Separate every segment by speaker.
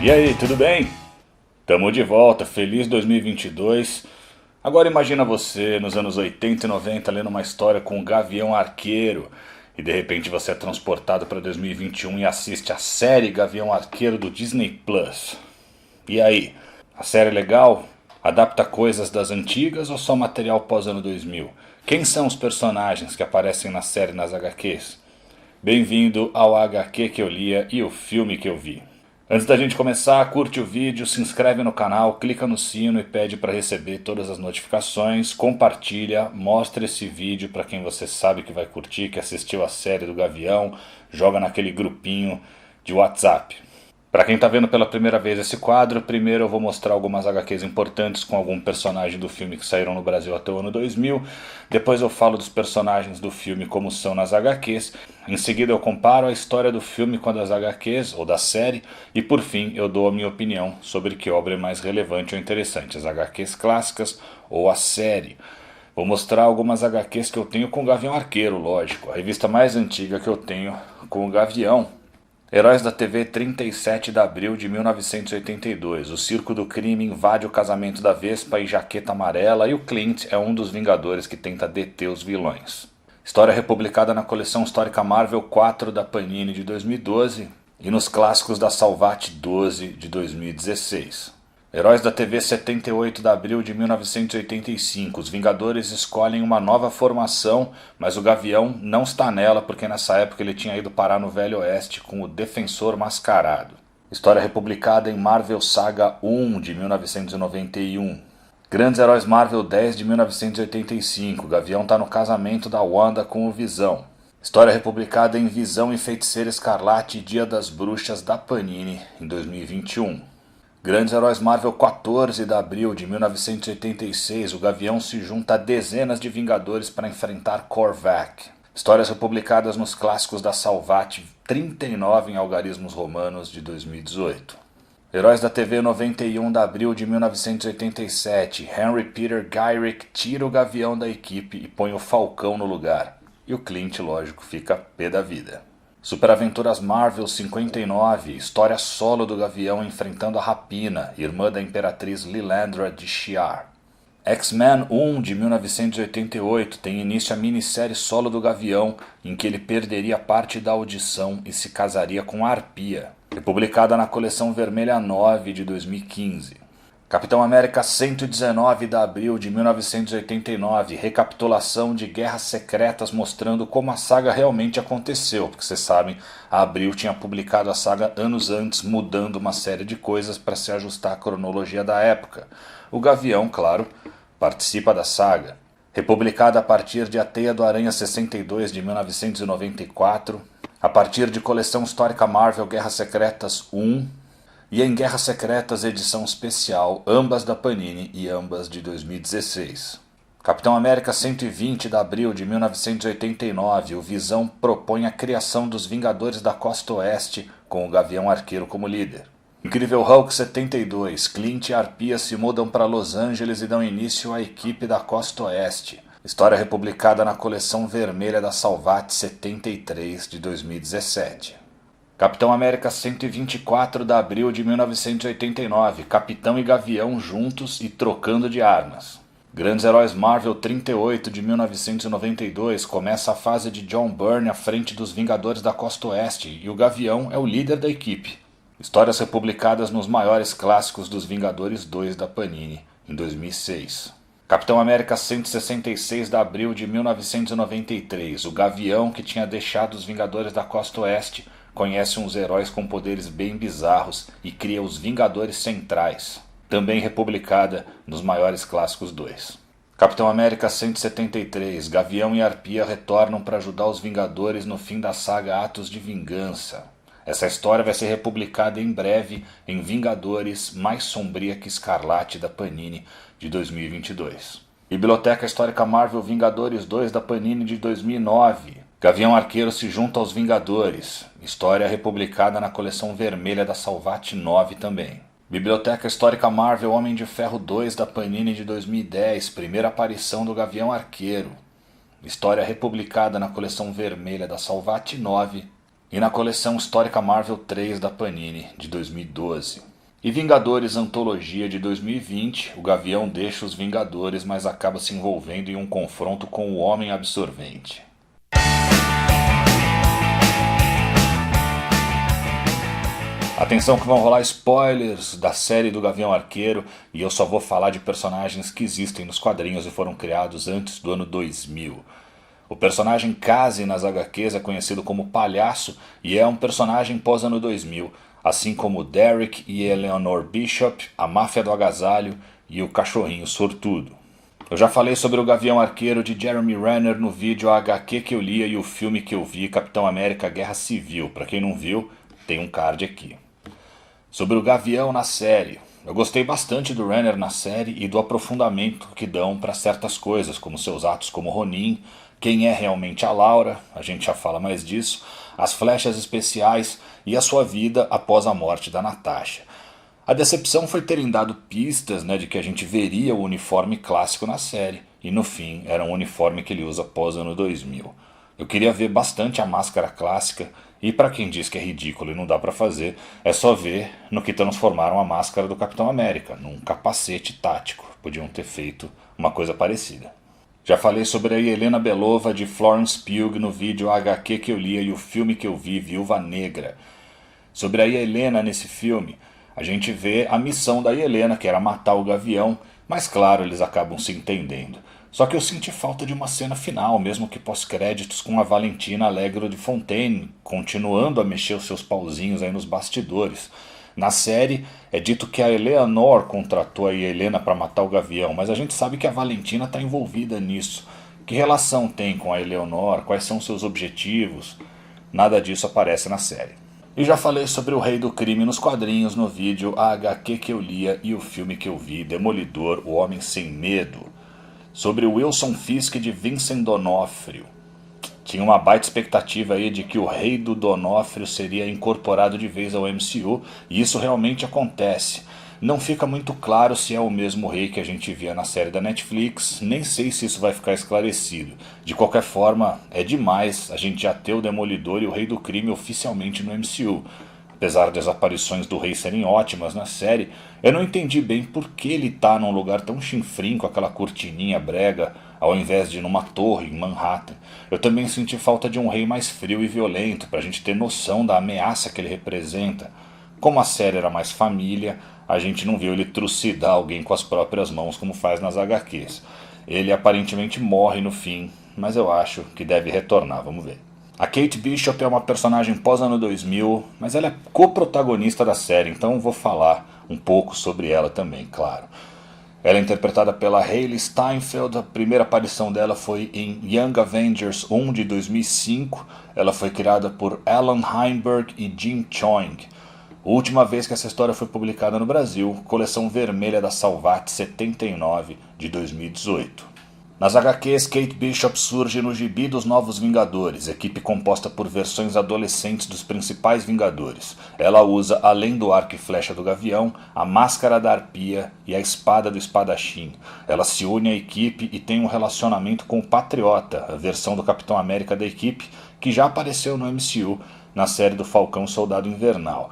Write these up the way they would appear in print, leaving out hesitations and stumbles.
Speaker 1: E aí, tudo bem? Tamo de volta, feliz 2022. Agora imagina você nos anos 80 e 90 lendo uma história com o Gavião Arqueiro e de repente você é transportado para 2021 e assiste a série Gavião Arqueiro do Disney Plus. E aí, a série é legal? Adapta coisas das antigas ou só material pós-ano 2000? Quem são os personagens que aparecem na série nas HQs? Bem-vindo ao HQ que eu lia e o filme que eu vi. Antes da gente começar, curte o vídeo, se inscreve no canal, clica no sino e pede para receber todas as notificações, compartilha, mostra esse vídeo para quem você sabe que vai curtir, que assistiu a série do Gavião, joga naquele grupinho de WhatsApp. Para quem está vendo pela primeira vez esse quadro, primeiro eu vou mostrar algumas HQs importantes com algum personagem do filme que saíram no Brasil até o ano 2000. Depois eu falo dos personagens do filme como são nas HQs. Em seguida eu comparo a história do filme com a das HQs ou da série. E por fim eu dou a minha opinião sobre que obra é mais relevante ou interessante, as HQs clássicas ou a série. Vou mostrar algumas HQs que eu tenho com o Gavião Arqueiro, lógico. A revista mais antiga que eu tenho com o Gavião. Heróis da TV, 37 de abril de 1982. O Circo do Crime invade o casamento da Vespa e Jaqueta Amarela e o Clint é um dos Vingadores que tenta deter os vilões. História republicada na coleção histórica Marvel 4 da Panini de 2012 e nos clássicos da Salvat 12 de 2016. Heróis da TV, 78 de abril de 1985. Os Vingadores escolhem uma nova formação, mas o Gavião não está nela porque nessa época ele tinha ido parar no Velho Oeste com o Defensor Mascarado. História republicada em Marvel Saga 1 de 1991. Grandes Heróis Marvel 10 de 1985. O Gavião está no casamento da Wanda com o Visão. História republicada em Visão e Feiticeira Escarlate e Dia das Bruxas da Panini em 2021. Grandes Heróis Marvel 14 de abril de 1986, o Gavião se junta a dezenas de Vingadores para enfrentar Korvac. Histórias republicadas nos clássicos da Salvat 39 em Algarismos Romanos de 2018. Heróis da TV, 91 de abril de 1987, Henry Peter Gyrick tira o Gavião da equipe e põe o Falcão no lugar. E o Clint, lógico, fica pé da vida. Superaventuras Marvel 59, história solo do Gavião enfrentando a Rapina, irmã da Imperatriz Lilandra de Shi'ar. X-Men 1 de 1988 tem início a minissérie solo do Gavião, em que ele perderia parte da audição e se casaria com a Arpia, republicada na coleção Vermelha 9 de 2015. Capitão América 119 de abril de 1989, recapitulação de Guerras Secretas mostrando como a saga realmente aconteceu, porque vocês sabem, a Abril tinha publicado a saga anos antes, mudando uma série de coisas para se ajustar à cronologia da época. O Gavião, claro, participa da saga. Republicada a partir de A Teia do Aranha 62 de 1994, a partir de coleção histórica Marvel Guerras Secretas 1, e em Guerras Secretas edição especial, ambas da Panini e ambas de 2016. Capitão América 120 de abril de 1989, o Visão propõe a criação dos Vingadores da Costa Oeste, com o Gavião Arqueiro como líder. Incrível Hulk 72, Clint e Arpia se mudam para Los Angeles e dão início à equipe da Costa Oeste. História republicada na coleção vermelha da Salvat 73 de 2017. Capitão América 124 de abril de 1989, Capitão e Gavião juntos e trocando de armas. Grandes Heróis Marvel 38 de 1992, começa a fase de John Byrne à frente dos Vingadores da Costa Oeste e o Gavião é o líder da equipe. Histórias republicadas nos maiores clássicos dos Vingadores 2 da Panini, em 2006. Capitão América 166 de abril de 1993, o Gavião que tinha deixado os Vingadores da Costa Oeste conhece uns heróis com poderes bem bizarros e cria os Vingadores Centrais, também republicada nos maiores clássicos 2. Capitão América 173, Gavião e Arpia retornam para ajudar os Vingadores no fim da saga Atos de Vingança. Essa história vai ser republicada em breve em Vingadores Mais Sombria que Escarlate da Panini de 2022. Biblioteca Histórica Marvel Vingadores 2 da Panini de 2009. Gavião Arqueiro se junta aos Vingadores. História republicada na coleção vermelha da Salvat 9 também. Biblioteca Histórica Marvel Homem de Ferro 2 da Panini de 2010. Primeira aparição do Gavião Arqueiro. História republicada na coleção vermelha da Salvat 9 e na coleção Histórica Marvel 3 da Panini de 2012. E Vingadores Antologia de 2020, o Gavião deixa os Vingadores, mas acaba se envolvendo em um confronto com o Homem Absorvente. Atenção que vão rolar spoilers da série do Gavião Arqueiro e eu só vou falar de personagens que existem nos quadrinhos e foram criados antes do ano 2000. O personagem Kazi nas HQs é conhecido como Palhaço e é um personagem pós-ano 2000, assim como Derek e Eleanor Bishop, a Máfia do Agasalho e o Cachorrinho Sortudo. Eu já falei sobre o Gavião Arqueiro de Jeremy Renner no vídeo A HQ que eu lia e o filme que eu vi, Capitão América Guerra Civil. Para quem não viu, tem um card aqui. Sobre o Gavião na série. Eu gostei bastante do Renner na série e do aprofundamento que dão para certas coisas, como seus atos como Ronin, quem é realmente a Laura, a gente já fala mais disso, as flechas especiais e a sua vida após a morte da Natasha. A decepção foi terem dado pistas, de que a gente veria o uniforme clássico na série, e no fim era um uniforme que ele usa após ano 2000. Eu queria ver bastante a máscara clássica, e para quem diz que é ridículo e não dá para fazer, é só ver no que transformaram a máscara do Capitão América, num capacete tático. Podiam ter feito uma coisa parecida. Já falei sobre a Yelena Belova de Florence Pugh no vídeo A HQ que eu lia e o filme que eu vi, Viúva Negra. Sobre a Yelena nesse filme, a gente vê a missão da Yelena, que era matar o Gavião, mas claro, eles acabam se entendendo. Só que eu senti falta de uma cena final, mesmo que pós-créditos, com a Valentina Allegro de Fontaine, continuando a mexer os seus pauzinhos aí nos bastidores. Na série, é dito que a Eleanor contratou a Helena para matar o Gavião, mas a gente sabe que a Valentina está envolvida nisso. Que relação tem com a Eleanor? Quais são seus objetivos? Nada disso aparece na série. E já falei sobre o Rei do Crime nos quadrinhos no vídeo A HQ que eu lia e o filme que eu vi, Demolidor, O Homem Sem Medo. Sobre Wilson Fisk de Vincent D'Onofrio. Tinha uma baita expectativa aí de que o Rei do D'Onofrio seria incorporado de vez ao MCU, e isso realmente acontece. Não fica muito claro se é o mesmo rei que a gente via na série da Netflix, nem sei se isso vai ficar esclarecido. De qualquer forma, é demais a gente já ter o Demolidor e o Rei do Crime oficialmente no MCU. Apesar das aparições do rei serem ótimas na série, eu não entendi bem por que ele tá num lugar tão chinfrim com aquela cortininha brega, ao invés de numa torre em Manhattan. Eu também senti falta de um rei mais frio e violento, pra gente ter noção da ameaça que ele representa. Como a série era mais família, a gente não viu ele trucidar alguém com as próprias mãos como faz nas HQs. Ele aparentemente morre no fim, mas eu acho que deve retornar, vamos ver. A Kate Bishop é uma personagem pós-ano 2000, mas ela é co-protagonista da série, então vou falar um pouco sobre ela também, claro. Ela é interpretada pela Hailee Steinfeld, a primeira aparição dela foi em Young Avengers 1 de 2005, ela foi criada por Alan Heinberg e Jim Choing. A última vez que essa história foi publicada no Brasil, coleção vermelha da Salvat 79 de 2018. Nas HQs, Kate Bishop surge no Gibi dos Novos Vingadores, equipe composta por versões adolescentes dos principais Vingadores. Ela usa, além do arco e flecha do Gavião, a máscara da Arpia e a espada do Espadachim. Ela se une à equipe e tem um relacionamento com o Patriota, a versão do Capitão América da equipe, que já apareceu no MCU, na série do Falcão Soldado Invernal.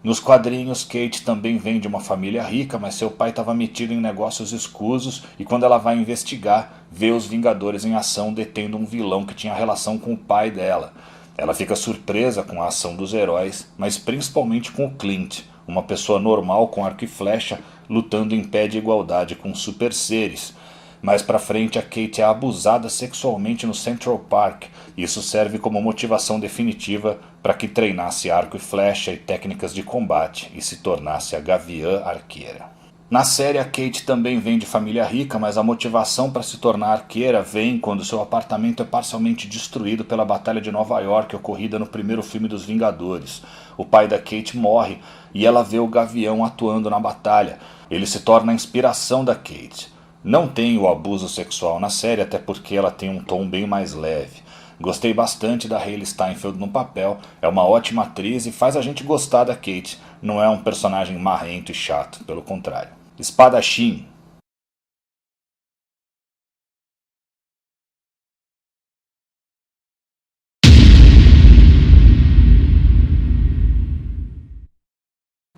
Speaker 1: Nos quadrinhos, Kate também vem de uma família rica, mas seu pai estava metido em negócios escusos e quando ela vai investigar, vê os Vingadores em ação detendo um vilão que tinha relação com o pai dela. Ela fica surpresa com a ação dos heróis, mas principalmente com o Clint, uma pessoa normal com arco e flecha, lutando em pé de igualdade com super seres. Mais pra frente, a Kate é abusada sexualmente no Central Park. Isso serve como motivação definitiva para que treinasse arco e flecha e técnicas de combate e se tornasse a Gaviã Arqueira. Na série, a Kate também vem de família rica, mas a motivação para se tornar arqueira vem quando seu apartamento é parcialmente destruído pela Batalha de Nova York, ocorrida no primeiro filme dos Vingadores. O pai da Kate morre e ela vê o Gavião atuando na batalha. Ele se torna a inspiração da Kate. Não tem o abuso sexual na série, até porque ela tem um tom bem mais leve. Gostei bastante da Hailee Steinfeld no papel, é uma ótima atriz e faz a gente gostar da Kate. Não é um personagem marrento e chato, pelo contrário. Espadachim.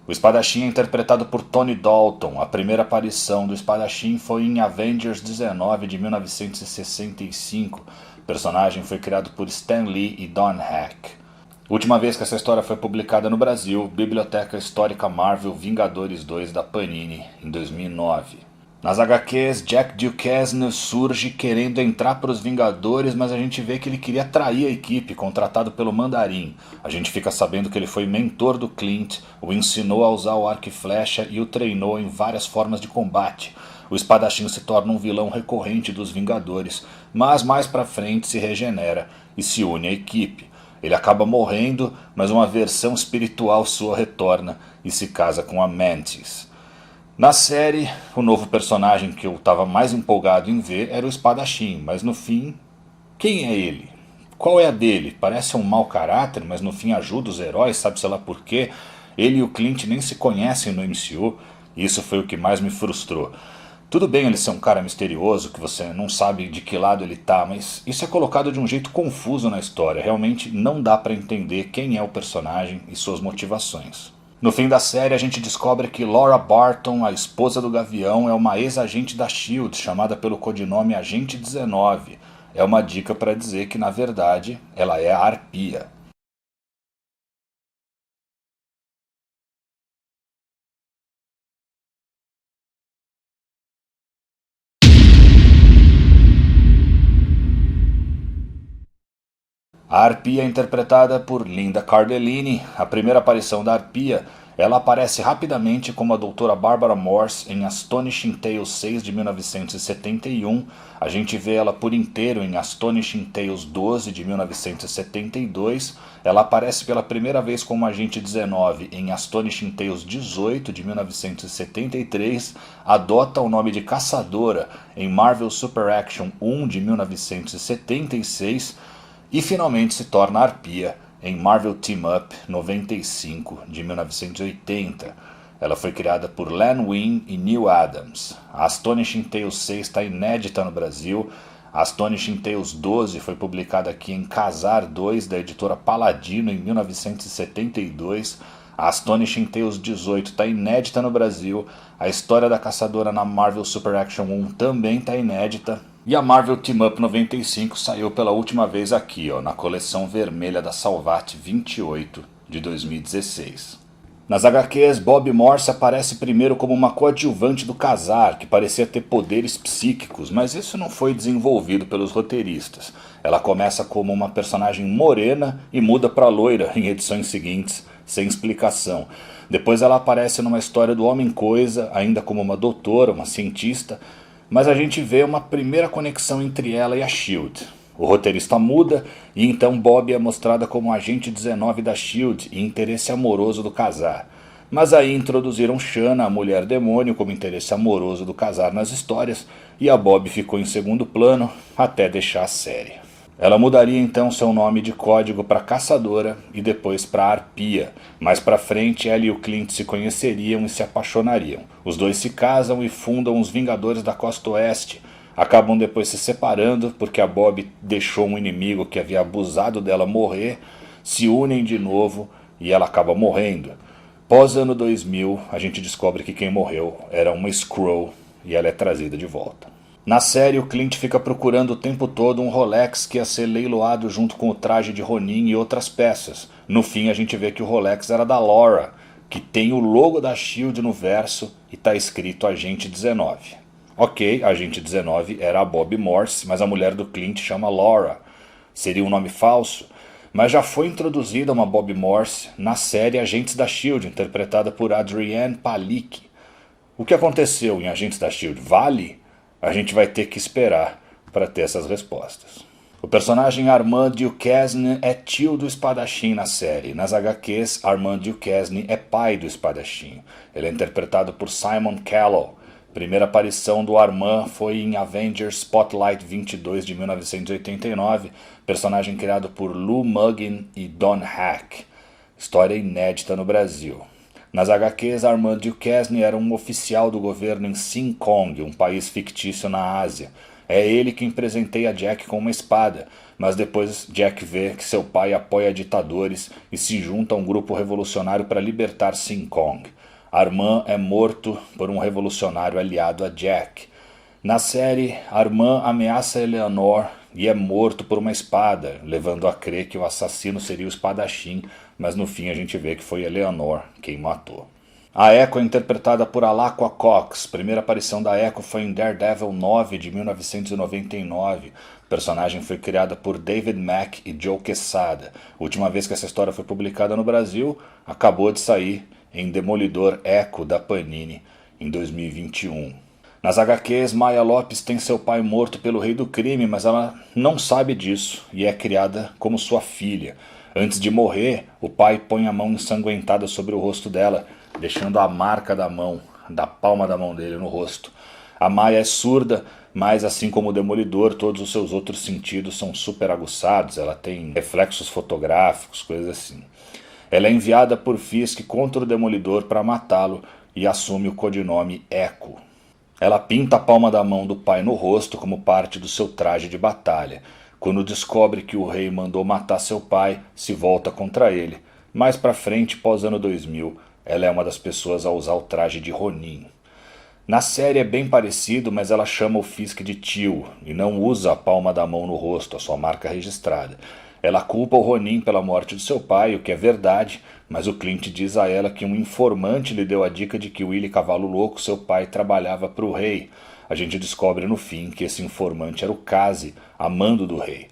Speaker 1: O espadachim é interpretado por Tony Dalton. A primeira aparição do espadachim foi em Avengers 19 de 1965. O personagem foi criado por Stan Lee e Don Heck. Última vez que essa história foi publicada no Brasil, Biblioteca Histórica Marvel Vingadores 2 da Panini, em 2009. Nas HQs, Jack Duquesne surge querendo entrar para os Vingadores, mas a gente vê que ele queria trair a equipe, contratado pelo Mandarim. A gente fica sabendo que ele foi mentor do Clint, o ensinou a usar o arco e flecha e o treinou em várias formas de combate. O espadachim se torna um vilão recorrente dos Vingadores, mas mais pra frente se regenera e se une à equipe. Ele acaba morrendo, mas uma versão espiritual sua retorna e se casa com a Mantis. Na série, o novo personagem que eu estava mais empolgado em ver era o espadachim, mas no fim, quem é ele? Qual é a dele? Parece um mau caráter, mas no fim ajuda os heróis, sabe-se lá por quê? Ele e o Clint nem se conhecem no MCU, e isso foi o que mais me frustrou. Tudo bem ele ser um cara misterioso, que você não sabe de que lado ele tá, mas isso é colocado de um jeito confuso na história. Realmente não dá pra entender quem é o personagem e suas motivações. No fim da série a gente descobre que Laura Barton, a esposa do Gavião, é uma ex-agente da SHIELD, chamada pelo codinome Agente 19. É uma dica para dizer que na verdade ela é a Arpia. A Arpia é interpretada por Linda Cardellini. A primeira aparição da Arpia, ela aparece rapidamente como a doutora Barbara Morse em Astonishing Tales 6 de 1971. A gente vê ela por inteiro em Astonishing Tales 12 de 1972. Ela aparece pela primeira vez como Agente 19 em Astonishing Tales 18 de 1973. Adota o nome de Caçadora em Marvel Super Action 1 de 1976. E finalmente se torna Arpia em Marvel Team Up 95 de 1980. Ela foi criada por Len Wein e Neil Adams. A Astonishing Tales 6 está inédita no Brasil. A Astonishing Tales 12 foi publicada aqui em Casar 2 da editora Paladino em 1972. A Astonishing Tales 18 está inédita no Brasil. A história da caçadora na Marvel Super Action 1 também está inédita. E a Marvel Team Up 95 saiu pela última vez aqui, na coleção vermelha da Salvat 28 de 2016. Nas HQs, Bob Morse aparece primeiro como uma coadjuvante do Kazar, que parecia ter poderes psíquicos, mas isso não foi desenvolvido pelos roteiristas. Ela começa como uma personagem morena e muda para loira em edições seguintes, sem explicação. Depois ela aparece numa história do Homem-Coisa, ainda como uma doutora, uma cientista, mas a gente vê uma primeira conexão entre ela e a SHIELD. O roteirista muda e então Bob é mostrada como agente 19 da SHIELD e interesse amoroso do Kazar. Mas aí introduziram Shanna, a mulher demônio, como interesse amoroso do Kazar nas histórias, e a Bob ficou em segundo plano até deixar a série. Ela mudaria então seu nome de código para Caçadora e depois para Arpia. Mais pra frente, ela e o Clint se conheceriam e se apaixonariam. Os dois se casam e fundam os Vingadores da Costa Oeste. Acabam depois se separando porque a Bob deixou um inimigo que havia abusado dela morrer. Se unem de novo e ela acaba morrendo. Pós ano 2000, a gente descobre que quem morreu era uma Skrull e ela é trazida de volta. Na série, o Clint fica procurando o tempo todo um Rolex que ia ser leiloado junto com o traje de Ronin e outras peças. No fim, a gente vê que o Rolex era da Laura, que tem o logo da SHIELD no verso e está escrito Agente 19. Ok, Agente 19 era a Bob Morse, mas a mulher do Clint chama Laura. Seria um nome falso? Mas já foi introduzida uma Bob Morse na série Agentes da SHIELD, interpretada por Adrienne Palicki. O que aconteceu em Agentes da SHIELD? Vale? A gente vai ter que esperar para ter essas respostas. O personagem Armand Duquesne é tio do espadachim na série. Nas HQs, Armand Duquesne é pai do espadachim. Ele é interpretado por Simon Callow. Primeira aparição do Armand foi em Avengers Spotlight 22 de 1989, personagem criado por Lou Muggin e Don Heck. História inédita no Brasil. Nas HQs, Armand Duquesne era um oficial do governo em Sing Kong, um país fictício na Ásia. É ele quem presenteia Jack com uma espada, mas depois Jack vê que seu pai apoia ditadores e se junta a um grupo revolucionário para libertar Sing Kong. Armand é morto por um revolucionário aliado a Jack. Na série, Armand ameaça Eleanor e é morto por uma espada, levando a crer que o assassino seria o espadachim, mas no fim a gente vê que foi Eleanor quem matou. A Echo é interpretada por Alaqua Cox. Primeira aparição da Echo foi em Daredevil 9 de 1999. O personagem foi criada por David Mack e Joe Quesada. A última vez que essa história foi publicada no Brasil, acabou de sair em Demolidor Echo da Panini em 2021. Nas HQs, Maya Lopes tem seu pai morto pelo Rei do Crime, mas ela não sabe disso e é criada como sua filha. Antes de morrer, o pai põe a mão ensanguentada sobre o rosto dela, deixando a marca da palma da mão dele no rosto. A Maya é surda, mas assim como o Demolidor, todos os seus outros sentidos são super aguçados. Ela tem reflexos fotográficos, coisas assim. Ela é enviada por Fisk contra o Demolidor para matá-lo e assume o codinome Echo. Ela pinta a palma da mão do pai no rosto como parte do seu traje de batalha. Quando descobre que o rei mandou matar seu pai, se volta contra ele. Mais pra frente, pós-ano 2000, ela é uma das pessoas a usar o traje de Ronin. Na série é bem parecido, mas ela chama o Fisk de tio e não usa a palma da mão no rosto, a sua marca registrada. Ela culpa o Ronin pela morte do seu pai, o que é verdade, mas o Clint diz a ela que um informante lhe deu a dica de que Willie Cavalo Louco, seu pai, trabalhava para o rei. A gente descobre no fim que esse informante era o Kazi, amando do rei.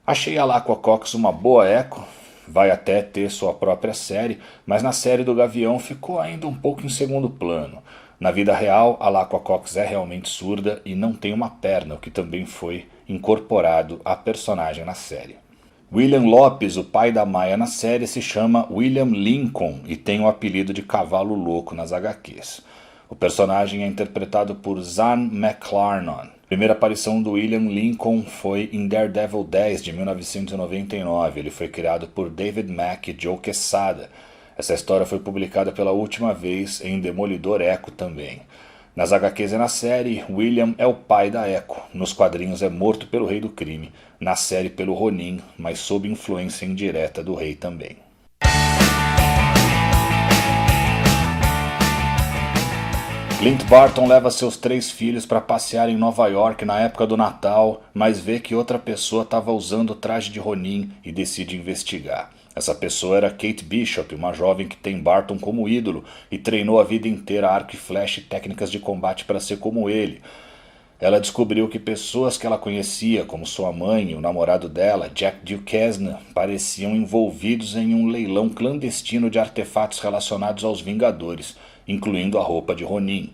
Speaker 1: Achei a Alaqua Cox uma boa Echo, vai até ter sua própria série, mas na série do Gavião ficou ainda um pouco em segundo plano. Na vida real, a Alaqua Cox é realmente surda e não tem uma perna, o que também foi incorporado à personagem na série. William Lopes, o pai da Maya na série, se chama William Lincoln e tem o apelido de Cavalo Louco nas HQs. O personagem é interpretado por Zahn McClarnon. A primeira aparição do William Lincoln foi em Daredevil 10 de 1999. Ele foi criado por David Mack e Joe Quesada. Essa história foi publicada pela última vez em Demolidor Echo também. Nas HQs e na série, William é o pai da Echo. Nos quadrinhos é morto pelo Rei do Crime. Na série pelo Ronin, mas sob influência indireta do rei também. Clint Barton leva seus 3 filhos para passear em Nova York na época do Natal, mas vê que outra pessoa estava usando o traje de Ronin e decide investigar. Essa pessoa era Kate Bishop, uma jovem que tem Barton como ídolo e treinou a vida inteira arco e flecha e técnicas de combate para ser como ele. Ela descobriu que pessoas que ela conhecia, como sua mãe e o namorado dela, Jack Duquesne, pareciam envolvidos em um leilão clandestino de artefatos relacionados aos Vingadores, incluindo a roupa de Ronin.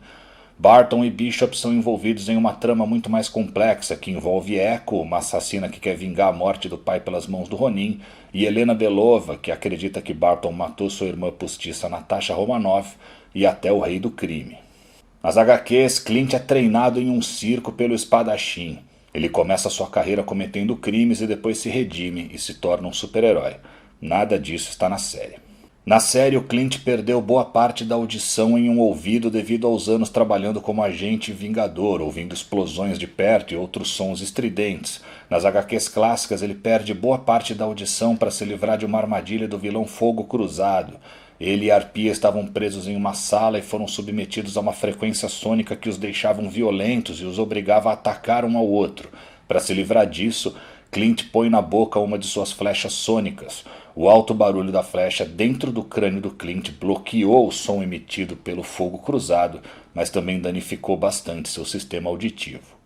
Speaker 1: Barton e Bishop são envolvidos em uma trama muito mais complexa que envolve Echo, uma assassina que quer vingar a morte do pai pelas mãos do Ronin, e Helena Belova, que acredita que Barton matou sua irmã postiça Natasha Romanoff e até o Rei do Crime. Nas HQs, Clint é treinado em um circo pelo espadachim. Ele começa sua carreira cometendo crimes e depois se redime e se torna um super-herói. Nada disso está na série. Na série, o Clint perdeu boa parte da audição em um ouvido devido aos anos trabalhando como agente vingador, ouvindo explosões de perto e outros sons estridentes. Nas HQs clássicas, ele perde boa parte da audição para se livrar de uma armadilha do vilão Fogo Cruzado. Ele e Arpia estavam presos em uma sala e foram submetidos a uma frequência sônica que os deixavam violentos e os obrigava a atacar um ao outro. Para se livrar disso, Clint põe na boca uma de suas flechas sônicas. O alto barulho da flecha dentro do crânio do Clint bloqueou o som emitido pelo Fogo Cruzado, mas também danificou bastante seu sistema auditivo.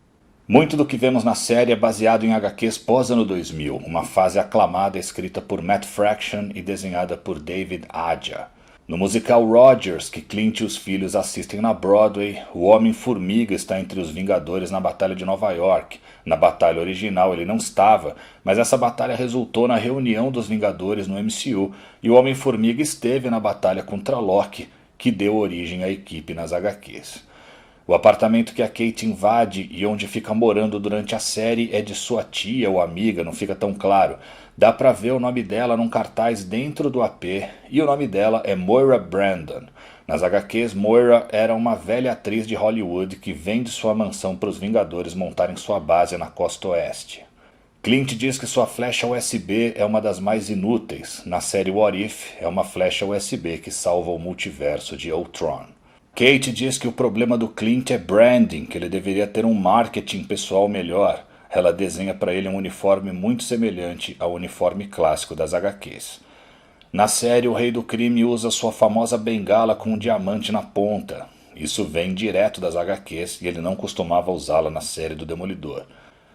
Speaker 1: Muito do que vemos na série é baseado em HQs pós-ano 2000, uma fase aclamada escrita por Matt Fraction e desenhada por David Aja. No musical Rogers, que Clint e os filhos assistem na Broadway, o Homem-Formiga está entre os Vingadores na Batalha de Nova York. Na batalha original ele não estava, mas essa batalha resultou na reunião dos Vingadores no MCU, e o Homem-Formiga esteve na batalha contra Loki, que deu origem à equipe nas HQs. O apartamento que a Kate invade e onde fica morando durante a série é de sua tia ou amiga, não fica tão claro. Dá pra ver o nome dela num cartaz dentro do AP e o nome dela é Moira Brandon. Nas HQs, Moira era uma velha atriz de Hollywood que vende sua mansão para os Vingadores montarem sua base na costa oeste. Clint diz que sua flecha USB é uma das mais inúteis. Na série What If, é uma flecha USB que salva o multiverso de Ultron. Kate diz que o problema do Clint é branding, que ele deveria ter um marketing pessoal melhor. Ela desenha para ele um uniforme muito semelhante ao uniforme clássico das HQs. Na série, o Rei do Crime usa sua famosa bengala com um diamante na ponta. Isso vem direto das HQs e ele não costumava usá-la na série do Demolidor.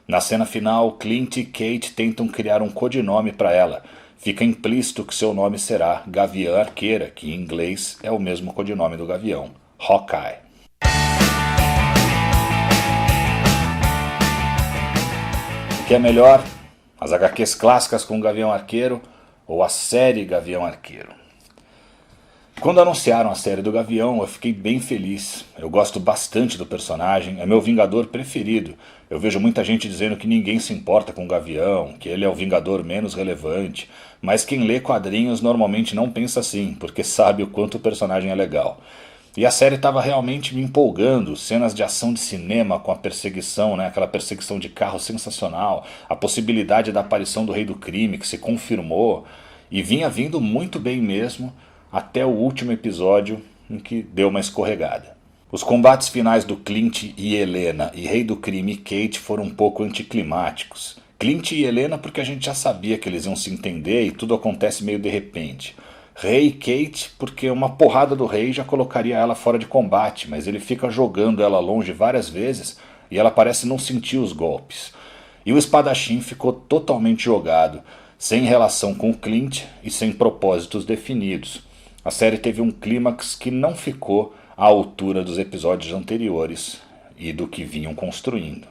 Speaker 1: Na cena final, Clint e Kate tentam criar um codinome para ela. Fica implícito que seu nome será Gavião Arqueira, que em inglês é o mesmo codinome do Gavião, Hawkeye. O que é melhor? As HQs clássicas com o Gavião Arqueiro ou a série Gavião Arqueiro? Quando anunciaram a série do Gavião, eu fiquei bem feliz. Eu gosto bastante do personagem, é meu Vingador preferido. Eu vejo muita gente dizendo que ninguém se importa com o Gavião, que ele é o Vingador menos relevante. Mas quem lê quadrinhos normalmente não pensa assim, porque sabe o quanto o personagem é legal. E a série estava realmente me empolgando, cenas de ação de cinema com a perseguição, né, aquela perseguição de carro sensacional, a possibilidade da aparição do Rei do Crime, que se confirmou, e vinha vindo muito bem mesmo, até o último episódio em que deu uma escorregada. Os combates finais do Clint e Helena e Rei do Crime e Kate foram um pouco anticlimáticos. Clint e Helena porque a gente já sabia que eles iam se entender e tudo acontece meio de repente. Rei e Kate porque uma porrada do Rei já colocaria ela fora de combate, mas ele fica jogando ela longe várias vezes e ela parece não sentir os golpes. E o espadachim ficou totalmente jogado, sem relação com o Clint e sem propósitos definidos. A série teve um clímax que não ficou à altura dos episódios anteriores e do que vinham construindo.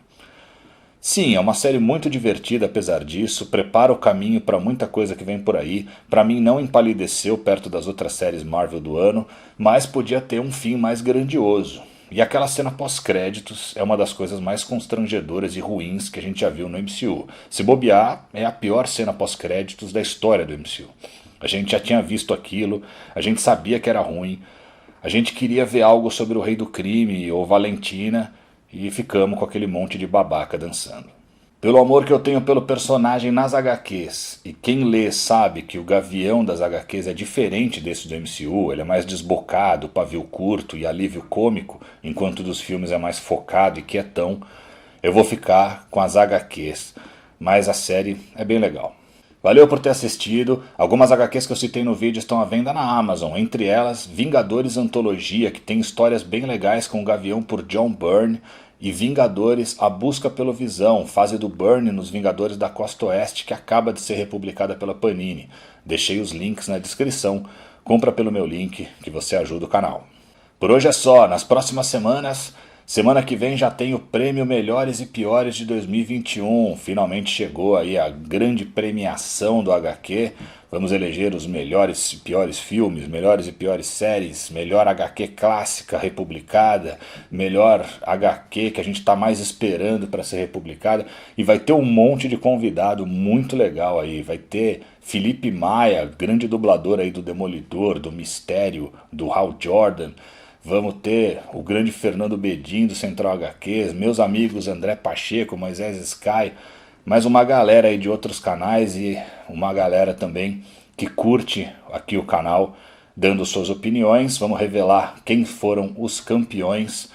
Speaker 1: Sim, é uma série muito divertida apesar disso, prepara o caminho para muita coisa que vem por aí. Para mim não empalideceu perto das outras séries Marvel do ano, mas podia ter um fim mais grandioso. E aquela cena pós-créditos é uma das coisas mais constrangedoras e ruins que a gente já viu no MCU. Se bobear, é a pior cena pós-créditos da história do MCU. A gente já tinha visto aquilo, a gente sabia que era ruim, a gente queria ver algo sobre o Rei do Crime ou Valentina e ficamos com aquele monte de babaca dançando. Pelo amor que eu tenho pelo personagem nas HQs, e quem lê sabe que o Gavião das HQs é diferente desse do MCU, ele é mais desbocado, pavio curto e alívio cômico, enquanto dos filmes é mais focado e quietão, eu vou ficar com as HQs, mas a série é bem legal. Valeu por ter assistido. Algumas HQs que eu citei no vídeo estão à venda na Amazon, entre elas Vingadores Antologia, que tem histórias bem legais com o Gavião por John Byrne, e Vingadores A Busca pelo Visão, fase do Byrne nos Vingadores da Costa Oeste, que acaba de ser republicada pela Panini. Deixei os links na descrição, compra pelo meu link que você ajuda o canal. Por hoje é só, nas próximas semanas... Semana que vem já tem o prêmio Melhores e Piores de 2021. Finalmente chegou aí a grande premiação do HQ. Vamos eleger os melhores e piores filmes, melhores e piores séries, melhor HQ clássica republicada, melhor HQ que a gente está mais esperando para ser republicada. E vai ter um monte de convidado muito legal aí. Vai ter Felipe Maia, grande dublador aí do Demolidor, do Mistério, do Hal Jordan. Vamos ter o grande Fernando Bedin do Central HQs, meus amigos André Pacheco, Moisés Sky, mais uma galera aí de outros canais e uma galera também que curte aqui o canal, dando suas opiniões. Vamos revelar quem foram os campeões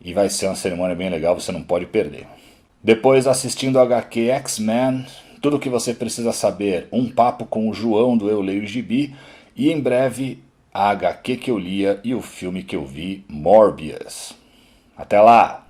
Speaker 1: e vai ser uma cerimônia bem legal, você não pode perder. Depois, assistindo o HQ X-Men, tudo o que você precisa saber, um papo com o João do Eu Leio Gibi e em breve... a HQ que eu lia e o filme que eu vi, Morbius. Até lá!